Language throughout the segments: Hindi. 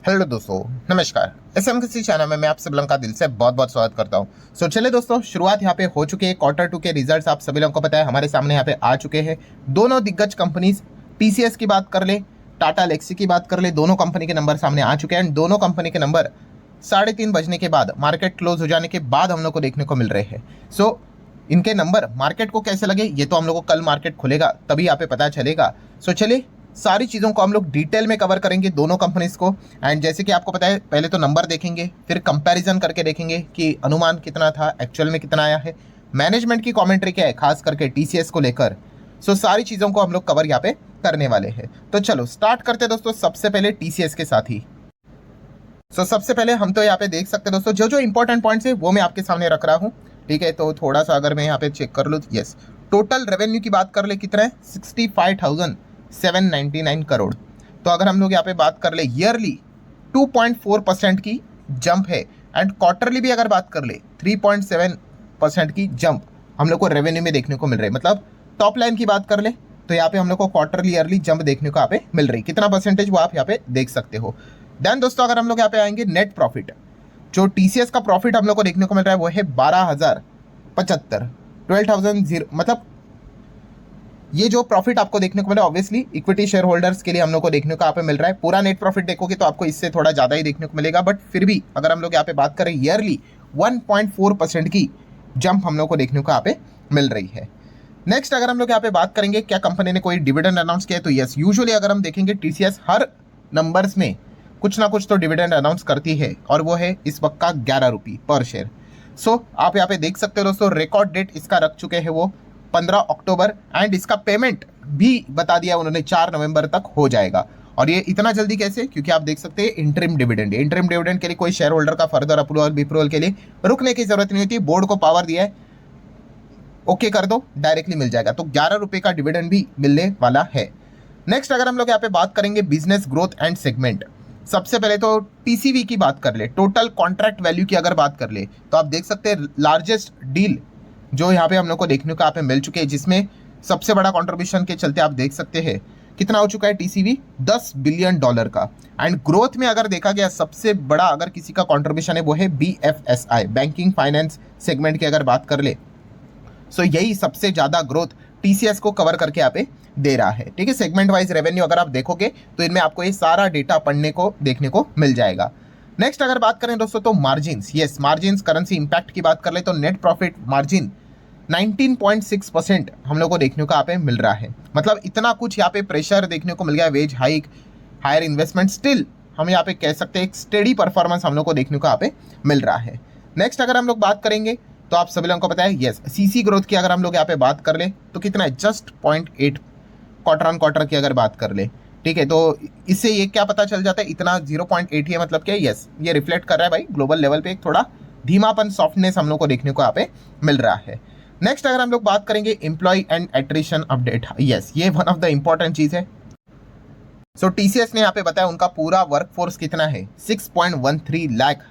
हेलो दोस्तों, नमस्कार। एसएमकेसी चैनल में मैं आप सभी लोगों का दिल से बहुत बहुत स्वागत करता हूं। चलिए दोस्तों, शुरुआत यहाँ पे हो चुकी है। क्वार्टर 2 के रिजल्ट्स आप सभी लोगों को पता है हमारे सामने यहाँ पे आ चुके हैं। दोनों दिग्गज कंपनीज, टीसीएस की बात कर ले, टाटा एल्क्सी की बात कर ले, दोनों कंपनी के नंबर सामने आ चुके हैं। एंड दोनों कंपनी के नंबर 3:30 बजने के बाद, मार्केट क्लोज हो जाने के बाद हम लोग को देखने को मिल रहे हैं। इनके नंबर मार्केट को कैसे लगे ये तो हम लोग को कल मार्केट खुलेगा तभी यहाँ पे पता चलेगा। चलिए सारी चीज़ों को हम लोग डिटेल में कवर करेंगे, दोनों कंपनीज को। एंड जैसे कि आपको पता है, पहले तो नंबर देखेंगे, फिर कंपैरिजन करके देखेंगे कि अनुमान कितना था, एक्चुअल में कितना आया है, मैनेजमेंट की कमेंट्री क्या है खास करके टीसीएस को लेकर। सारी चीज़ों को हम लोग कवर यहाँ पे करने वाले हैं। तो चलो स्टार्ट करते हैं दोस्तों, सबसे पहले टीसीएस के साथ ही। सबसे पहले हम तो यहाँ पे देख सकते हैं दोस्तों, जो जो इंपॉर्टेंट पॉइंट्स है वो मैं आपके सामने रख रहा हूँ। ठीक है, तो थोड़ा सा अगर मैं यहाँ पे चेक कर लूँ, यस, टोटल रेवेन्यू की बात कर ले कितना है, 65,799 करोड़। तो अगर हम लोग यहाँ पे बात कर ले ईयरली 2.4% की जंप है। एंड क्वार्टरली भी अगर बात कर ले 3.7% की जंप हम लोग को रेवेन्यू में देखने को मिल रही है। मतलब टॉप लाइन की बात कर ले तो यहाँ पे हम लोग को क्वार्टरली ईयरली जंप देखने को यहाँ पे मिल रही, कितना परसेंटेज वो आप यहाँ पे देख सकते हो। देन दोस्तों अगर हम लोग यहाँ पे आएंगे नेट प्रॉफिट, जो टीसीएस का प्रॉफिट हम लोग को देखने को मिल रहा है वो है 12,075, 12,000, मतलब ये जो प्रॉफिट आपको देखने को मिल रहा है ऑब्वियसली इक्विटी शेयर होल्डर्स के लिए हम लोग को देखने को यहाँ पे मिल रहा है। पूरा नेट प्रॉफिट देखोगे तो आपको इससे थोड़ा ज़्यादा ही देखने को मिलेगा, बट फिर भी अगर हम लोग यहाँ पे बात करें ईयरली 1.4% की जंप हम लोग को देखने को यहाँ पे मिल रही है। नेक्स्ट अगर हम लोग यहाँ पे बात करेंगे क्या कंपनी ने कोई डिविडेंड अनाउंस किया है, तो यस, यूजुअली अगर हम देखेंगे टीसीएस हर नंबर्स में कुछ ना कुछ तो डिविडेंड अनाउंस करती है, और वो है इस वक्त का 11 रुपये पर शेयर। आप यहाँ पे देख सकते हो दोस्तों, रिकॉर्ड डेट इसका रख चुके हैं वो 15 अक्टूबर, एंड इसका पेमेंट भी बता दिया उन्होंने 4 नवंबर तक हो जाएगा। और ये इतना जल्दी कैसे, क्योंकि आप देख सकते हैं इंटरिम डिविडेंड के लिए कोई शेयर होल्डर का फर्दर अप्रूवल के लिए रुकने की जरूरत नहीं होती, बोर्ड को पावर दिया है, ओके कर दो, डायरेक्टली मिल जाएगा। तो 11 रुपये का डिविडेंड भी मिलने वाला है। नेक्स्ट अगर हम लोग यहाँ पे बात करेंगे बिजनेस ग्रोथ एंड सेगमेंट, सबसे पहले तो टीसीवी की बात कर ले, टोटल कॉन्ट्रैक्ट वैल्यू की अगर बात कर ले तो आप देख सकते हैं लार्जेस्ट डील जो यहाँ पे हम लोग को देखने को यहाँ पे मिल चुके हैं, जिसमें सबसे बड़ा कंट्रीब्यूशन के चलते आप देख सकते हैं कितना हो चुका है टीसीवी, $10 बिलियन का। एंड ग्रोथ में अगर देखा गया सबसे बड़ा अगर किसी का कंट्रीब्यूशन है वो है बीएफएसआई, बैंकिंग फाइनेंस सेगमेंट की अगर बात कर ले, यही सबसे ज़्यादा ग्रोथ टीसीएस को कवर करके यहाँ पे दे रहा है। ठीक है, सेगमेंट वाइज रेवेन्यू अगर आप देखोगे तो इनमें आपको ये सारा डेटा पढ़ने को देखने को मिल जाएगा। नेक्स्ट अगर बात करें दोस्तों तो margins, yes, margins currency impact की बात कर ले तो नेट प्रॉफिट मार्जिन 19.6% हम लोग को देखने को यहाँ पे मिल रहा है। मतलब इतना कुछ यहाँ पे प्रेशर देखने को मिल गया, wage hike, higher investment, still हम यहाँ पे कह सकते हैं एक स्टेडी परफॉर्मेंस हम लोग को देखने को यहाँ पे मिल रहा है। नेक्स्ट अगर हम लोग बात करेंगे तो आप सभी लोगों को पता है, यस, सीसी ग्रोथ की अगर हम लोग यहाँ पे बात कर ले तो कितना है, जस्ट 0.8 क्वार्टर ऑन क्वार्टर की अगर बात कर ले। ठीक है, तो इससे ये क्या पता चल जाता है, इतना 0.8 ही है, मतलब क्या, यस, ये रिफ्लेक्ट कर रहा है भाई ग्लोबल लेवल पे एक थोड़ा धीमापन, सॉफ्टनेस हम लोग को देखने को यहाँ पे मिल रहा है। नेक्स्ट अगर हम लोग बात करेंगे employ and attrition update, yes, ये वन ऑफ द इंपॉर्टेंट चीज है। टीसीएस ने यहाँ पे बताया उनका पूरा वर्कफोर्स कितना है, 6.13 लाख,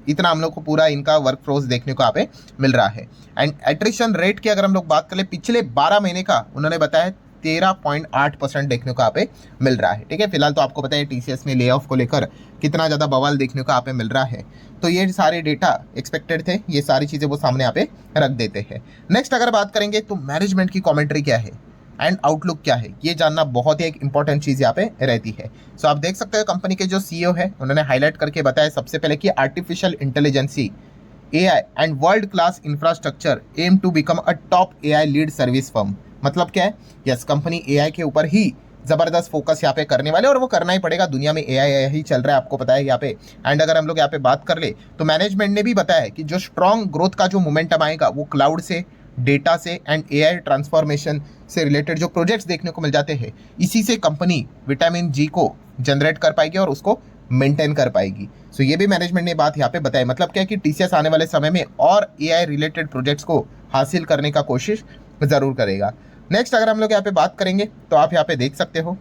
इतना हम लोग को पूरा इनका वर्क फोर्स देखने को यहाँ पे मिल रहा है। एंड एट्रिशन रेट की अगर हम लोग बात करें पिछले 12 महीने का उन्होंने बताया 13.8% देखने को यहाँ पे मिल रहा है। ठीक है, फिलहाल तो आपको पता है टीसीएस में ले ऑफ को लेकर कितना ज़्यादा बवाल देखने को यहाँ पे मिल रहा है, तो ये सारे डेटा एक्सपेक्टेड थे, ये सारी चीज़ें वो सामने यहाँ पे रख देते हैं। नेक्स्ट अगर बात करेंगे तो मैनेजमेंट की कॉमेंट्री क्या है एंड आउटलुक क्या है, ये जानना बहुत ही एक इंपॉर्टेंट चीज़ यहाँ पे रहती है। आप देख सकते हो कंपनी के जो सीईओ है उन्होंने हाईलाइट करके बताया सबसे पहले कि artificial intelligence, AI and world class infrastructure aim to become a top AI lead service firm. मतलब क्या है, यस, कंपनी एआई के ऊपर ही जबरदस्त फोकस यहाँ पे करने वाले, और वो करना ही पड़ेगा, दुनिया में एआई ही चल रहा है, आपको पता है यहाँ पे। एंड अगर हम लोग यहाँ पे बात कर ले तो मैनेजमेंट ने भी बताया है कि जो स्ट्रॉन्ग ग्रोथ का जो मोमेंटम आएगा वो क्लाउड से, डेटा से एंड एआई ट्रांसफॉर्मेशन से रिलेटेड जो प्रोजेक्ट्स देखने को मिल जाते हैं, इसी से कंपनी विटामिन जी को जनरेट कर पाएगी और उसको मेंटेन कर पाएगी। ये भी मैनेजमेंट ने बात यहाँ पे बताई। मतलब क्या है कि टीसीएस आने वाले समय में और एआई रिलेटेड प्रोजेक्ट्स को हासिल करने का कोशिश जरूर करेगा। नेक्स्ट अगर हम लोग यहाँ पे बात करेंगे तो आप यहाँ पे देख सकते हो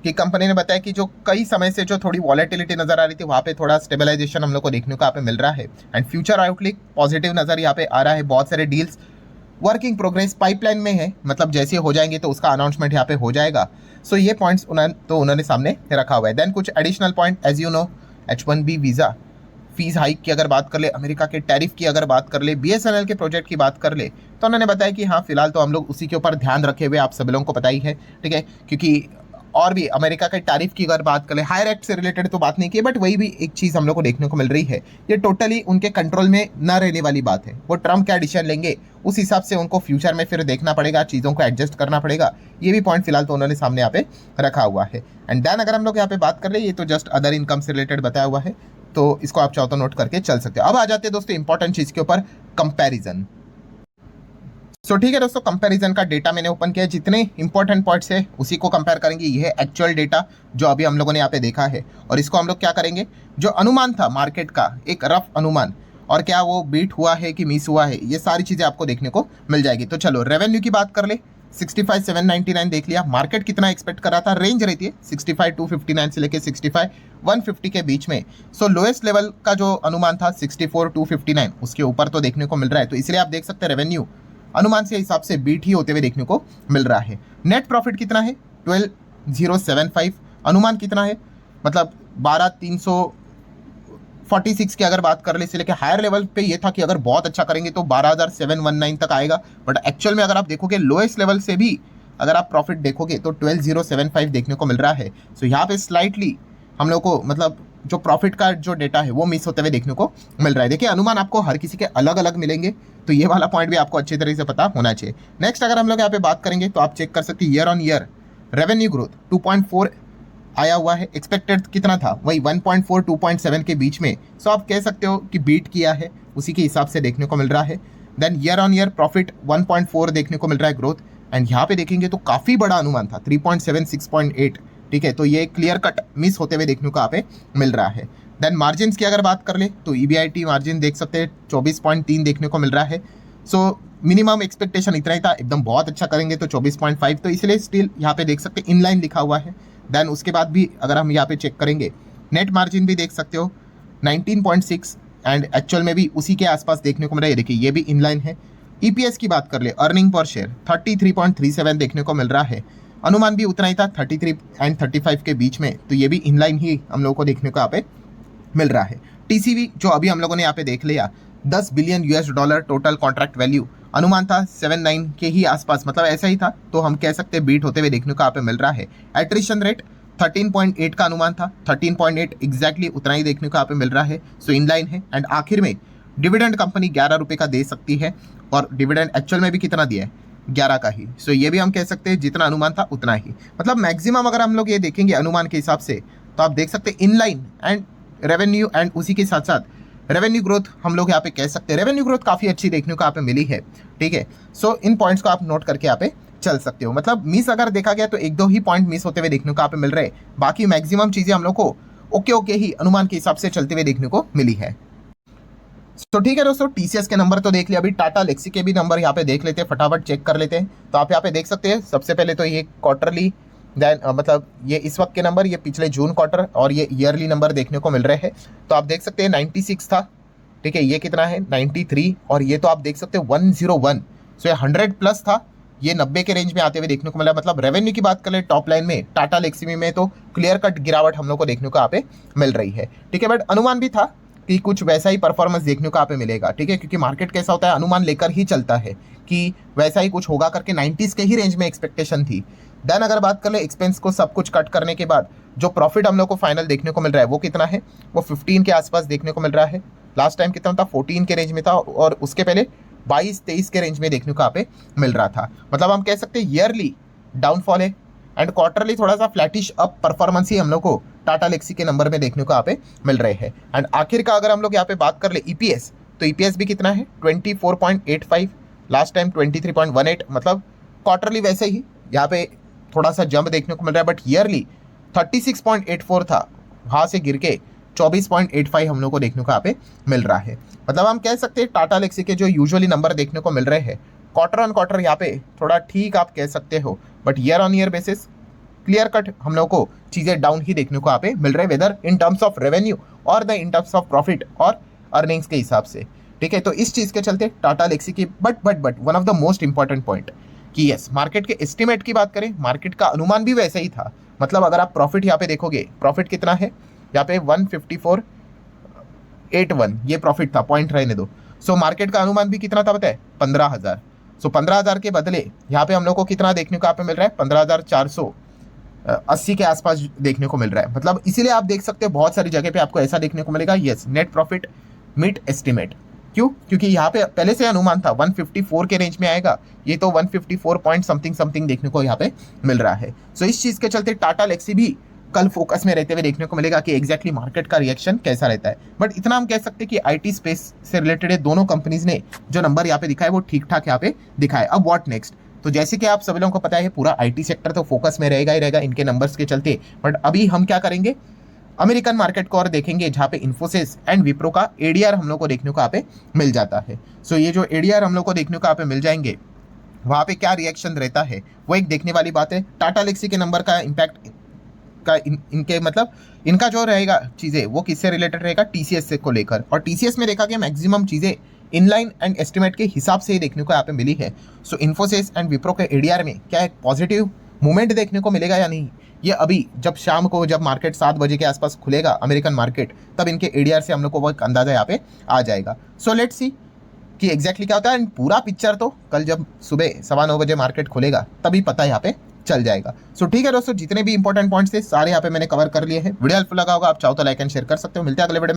कि कंपनी ने बताया कि जो कई समय से जो थोड़ी वॉलेटिलिटी नजर आ रही थी वहाँ पे थोड़ा स्टेबलाइजेशन हम लोग को देखने को यहाँ पे मिल रहा है। एंड फ्यूचर आउटलुक पॉजिटिव नजर यहाँ पे आ रहा है, बहुत सारे डील्स वर्किंग प्रोग्रेस पाइपलाइन में है, मतलब जैसे हो जाएंगे तो उसका अनाउंसमेंट यहाँ पे हो जाएगा। सो ये पॉइंट्स उन्होंने सामने रखा हुआ है। देन कुछ additional point, as you know H1B visa, fees hike की अगर बात कर ले, अमेरिका के टैरिफ की अगर बात कर ले, BSNL के प्रोजेक्ट की बात कर ले, तो उन्होंने बताया कि हाँ फिलहाल तो हम लोग उसी के ऊपर ध्यान रखे हुए, आप सभी लोगों को पता ही है, ठीक है। क्योंकि और भी अमेरिका के टैरिफ की अगर बात करें, हायर एक्ट से रिलेटेड तो बात नहीं की, बट वही भी एक चीज़ हम लोग को देखने को मिल रही है, ये टोटली उनके कंट्रोल में ना रहने वाली बात है। वो ट्रम्प क्या डिसीजन लेंगे उस हिसाब से उनको फ्यूचर में फिर देखना पड़ेगा, चीज़ों को एडजस्ट करना पड़ेगा। ये भी पॉइंट फिलहाल तो उन्होंने सामने यहाँ पे रखा हुआ है। एंड देन अगर हम लोग यहाँ पे बात कर रहे हैं, ये तो जस्ट अदर इनकम से रिलेटेड बताया हुआ है, तो इसको आप चाहो तो नोट करके चल सकते हो। अब आ जाते हैं दोस्तों इंपॉर्टेंट चीज़ के ऊपर, कंपैरिजन। सो ठीक है दोस्तों, कंपैरिजन का डेटा मैंने ओपन किया, जितने इंपॉर्टेंट पॉइंट्स है उसी को कंपेयर करेंगे। ये है एक्चुअल डेटा जो अभी हम लोगों ने यहाँ पे देखा है, और इसको हम लोग क्या करेंगे, जो अनुमान था मार्केट का, एक रफ अनुमान, और क्या वो बीट हुआ है कि मिस हुआ है, ये सारी चीज़ें आपको देखने को मिल जाएगी। तो चलो रेवेन्यू की बात कर ले, 65,799 देख लिया। मार्केट कितना एक्सपेक्ट कर रहा था, रेंज रहती है 65,259 से लेके 65,150 के बीच में। सो लोएस्ट लेवल का जो अनुमान था 64,259, उसके ऊपर तो देखने को मिल रहा है। तो इसलिए आप देख सकते हैं रेवेन्यू अनुमान से हिसाब से बीट ही होते हुए देखने को मिल रहा है। नेट प्रॉफिट कितना है, 12,075। अनुमान कितना है, मतलब 12,346 की अगर बात कर ले, इसलिए हायर लेवल पे ये था कि अगर बहुत अच्छा करेंगे तो 12,719 तक आएगा। बट एक्चुअल में अगर आप देखोगे लोएस्ट लेवल से भी अगर आप प्रॉफिट देखोगे तो 12,075 देखने को मिल रहा है। सो यहाँ पे स्लाइटली हम लोग को मतलब जो प्रॉफिट का जो डेटा है वो मिस होते हुए देखने को मिल रहा है। देखिए अनुमान आपको हर किसी के अलग अलग मिलेंगे, तो ये वाला पॉइंट भी आपको अच्छी तरीके से पता होना चाहिए। नेक्स्ट अगर हम लोग यहाँ पे बात करेंगे तो आप चेक कर सकते हैं year on year revenue growth 2.4 आया हुआ है। एक्सपेक्टेड कितना था, वही 1.4 2.7 के बीच में। सो आप कह सकते हो कि बीट किया है, उसी के हिसाब से देखने को मिल रहा है। Then year on year profit 1.4 देखने को मिल रहा है ग्रोथ। एंड यहाँ पे देखेंगे तो काफ़ी बड़ा अनुमान था 3.7 6.8, ठीक है। तो ये क्लियर कट मिस होते हुए देखने को यहाँ पे मिल रहा है। देन मार्जिन की अगर बात कर ले तो EBIT मार्जिन देख सकते हैं 24.3 देखने को मिल रहा है। सो मिनिमम एक्सपेक्टेशन इतना ही था, एकदम बहुत अच्छा करेंगे तो 24.5, तो इसलिए स्टिल यहाँ पे देख सकते हैं इनलाइन लिखा हुआ है। देन उसके बाद भी अगर हम यहाँ पे चेक करेंगे नेट मार्जिन भी देख सकते हो 19.6, एंड एक्चुअल में भी उसी के आसपास देखने को मिल रहा है। देखिए ये भी इनलाइन है। EPS की बात कर ले, अर्निंग पर शेयर 33.37 देखने को मिल रहा है। अनुमान भी उतना ही था 33 एंड 35 के बीच में, तो ये भी इनलाइन ही हम लोगों को देखने को यहाँ पे मिल रहा है। TCV जो अभी हम लोगों ने यहाँ पे देख लिया, $10 बिलियन टोटल कॉन्ट्रैक्ट वैल्यू, अनुमान था 79 के ही आसपास, मतलब ऐसा ही था, तो हम कह सकते हैं बीट होते हुए देखने को यहाँ पे मिल रहा है। एट्रिशन रेट 13.8 का अनुमान था, 13.8 एग्जैक्टली उतना ही देखने को यहाँ पे मिल रहा है। सो इनलाइन है। एंड आखिर में डिविडेंड कंपनी 11 रुपये का दे सकती है, और डिविडेंड एक्चुअल में भी कितना दिया है, 11 का ही। सो ये भी हम कह सकते हैं जितना अनुमान था उतना ही, मतलब मैक्सिमम अगर हम लोग ये देखेंगे अनुमान के हिसाब से तो आप देख सकते हैं इनलाइन एंड रेवेन्यू, एंड उसी के साथ साथ रेवेन्यू ग्रोथ हम लोग यहाँ पे कह सकते हैं रेवेन्यू ग्रोथ काफ़ी अच्छी देखने को यहाँ पे मिली है, ठीक है। सो इन पॉइंट्स को आप नोट करके यहाँ पे चल सकते हो। मतलब मिस अगर देखा गया तो एक दो ही पॉइंट मिस होते हुए देखने को यहाँ पे मिल रहे हैं, बाकी मैक्सिमम चीज़ें हम लोग को ओके ही अनुमान के हिसाब से चलते हुए देखने को मिली है। तो ठीक है दोस्तों, TCS के नंबर तो देख लिया, अभी टाटा लेक्सी के भी नंबर यहाँ पे देख लेते हैं, फटाफट चेक कर लेते हैं। तो आप यहाँ पे देख सकते हैं सबसे पहले तो ये क्वार्टरली, देन मतलब ये इस वक्त के नंबर, ये पिछले जून क्वार्टर, और ये ईयरली नंबर देखने को मिल रहे हैं। तो आप देख सकते हैं 96 था, ठीक है, ये कितना है 93, और ये तो आप देख सकते हैं 101। सो ये 100 प्लस था, ये 90 के रेंज में आते हुए देखने को मिला। मतलब रेवेन्यू की बात करें टॉप लाइन में टाटा लेक्सी में तो क्लियर कट गिरावट हम लोग को देखने को यहाँ पे मिल रही है, ठीक है। बट अनुमान भी था कि कुछ वैसा ही परफॉर्मेंस देखने को यहाँ पे मिलेगा, ठीक है, क्योंकि मार्केट कैसा होता है अनुमान लेकर ही चलता है कि वैसा ही कुछ होगा करके 90s के ही रेंज में एक्सपेक्टेशन थी। देन अगर बात कर ले एक्सपेंस को सब कुछ कट करने के बाद जो प्रॉफिट हम लोग को फाइनल देखने को मिल रहा है वो कितना है, वो 15 के आसपास देखने को मिल रहा है। लास्ट टाइम कितना था, 14 के रेंज में था, और उसके पहले 22-23 के रेंज में देखने को यहाँ पे मिल रहा था। मतलब हम कह सकते हैं ईयरली डाउनफॉल है, एंड क्वार्टरली थोड़ा सा फ्लैटिश अप परफॉर्मेंस ही हम लोग को टाटा लेक्सी के नंबर में देखने को यहाँ पे मिल रहे हैं। एंड आखिर का अगर हम लोग यहाँ पे बात कर ले EPS, तो EPS भी कितना है 24.85, लास्ट टाइम 23.18, मतलब क्वार्टरली वैसे ही यहाँ पे थोड़ा सा जंप देखने को मिल रहा है। बट ईयरली 36.84 था, वहाँ से गिर के 24.85 हम लोग को देखने को यहाँ पे मिल रहा है। मतलब हम कह सकते हैं टाटा लेक्सी के जो यूजुअली नंबर देखने को मिल रहे हैं क्वार्टर ऑन क्वार्टर यहाँ पे थोड़ा ठीक आप कह सकते हो, but year on year basis clear cut हम लोग को चीज़ें डाउन ही देखने को यहाँ पे मिल रहे हैं, whether in terms of revenue और the in terms of profit और अर्निंग्स के हिसाब से, ठीक है, तो इस चीज़ के चलते टाटा लेक्सी की but one of the most important point कि यस, मार्केट के एस्टिमेट की बात करें, मार्केट का अनुमान भी वैसे ही था। मतलब अगर आप प्रॉफिट यहाँ पे देखोगे, प्रॉफिट कितना है यहाँ पे 154.81 ये प्रॉफिट था, पॉइंट रहने दो। सो मार्केट का अनुमान भी कितना था पता है, 15,000। सो 15,000 के बदले यहाँ पे हम लोग को कितना देखने को यहाँ पे मिल रहा है, 15,480 के आसपास देखने को मिल रहा है। मतलब इसीलिए आप देख सकते हो बहुत सारी जगह पे आपको ऐसा देखने को मिलेगा, yes net profit meet estimate. क्यों? क्योंकि यहाँ पे पहले से अनुमान था 154 के रेंज में आएगा, ये तो 154 पॉइंट समथिंग समथिंग देखने को यहाँ पे मिल रहा है। सो इस चीज के चलते टाटा लेक्सी भी कल फोकस में रहते हुए देखने को मिलेगा कि एग्जैक्टली मार्केट का रिएक्शन कैसा रहता है। बट इतना हम कह सकते हैं कि आईटी स्पेस से रिलेटेड दोनों कंपनीज ने जो नंबर यहाँ पे दिखाए वो ठीक ठाक यहाँ पे दिखाए। अब व्हाट नेक्स्ट, तो जैसे कि आप सभी लोगों को पता है पूरा आईटी सेक्टर तो फोकस में रहेगा ही रहेगा इनके नंबर्स के चलते। बट अभी हम क्या करेंगे, अमेरिकन मार्केट को और देखेंगे जहाँ पे इन्फोसिस एंड विप्रो का एडीआर हम लोग को देखने को यहाँ पे मिल जाता है। सो ये जो एडीआर हम लोग को देखने को यहाँ पे मिल जाएंगे, वहाँ पे क्या रिएक्शन रहता है वो एक देखने वाली बात है। टाटा लेक्सी के नंबर का इम्पैक्ट का इनके मतलब इनका जो रहेगा चीज़ें वो किससे रिलेटेड रहेगा, टीसीएस से को लेकर। और टीसीएस में देखा गया मैक्सिमम चीज़ें इनलाइन एंड एस्टिमेट के हिसाब से ही देखने को यहाँ पे मिली है। सो इन्फोसिस एंड विप्रो के एडीआर में क्या एक पॉजिटिव मूवमेंट देखने को मिलेगा या नहीं, ये अभी जब शाम को जब मार्केट 7 बजे के आसपास खुलेगा अमेरिकन मार्केट, तब इनके एडीआर से हम लोग को वो एक अंदाजा यहाँ पे आ जाएगा। सो लेट्स सी कि एग्जैक्टली क्या होता है। एंड पूरा पिक्चर तो कल जब सुबह 9:15 बजे मार्केट खुलेगा तभी पता यहाँ पे चल जाएगा। सो ठीक है दोस्तों, जितने भी इंपॉर्टेंट पॉइंट्स थे सारे यहाँ पे मैंने कवर कर लिए हैं। वीडियो हेल्पफुल लगा होगा, आप चाहो तो लाइक एंड शेयर कर सकते हो। मिलते हैं अगले वीडियो में।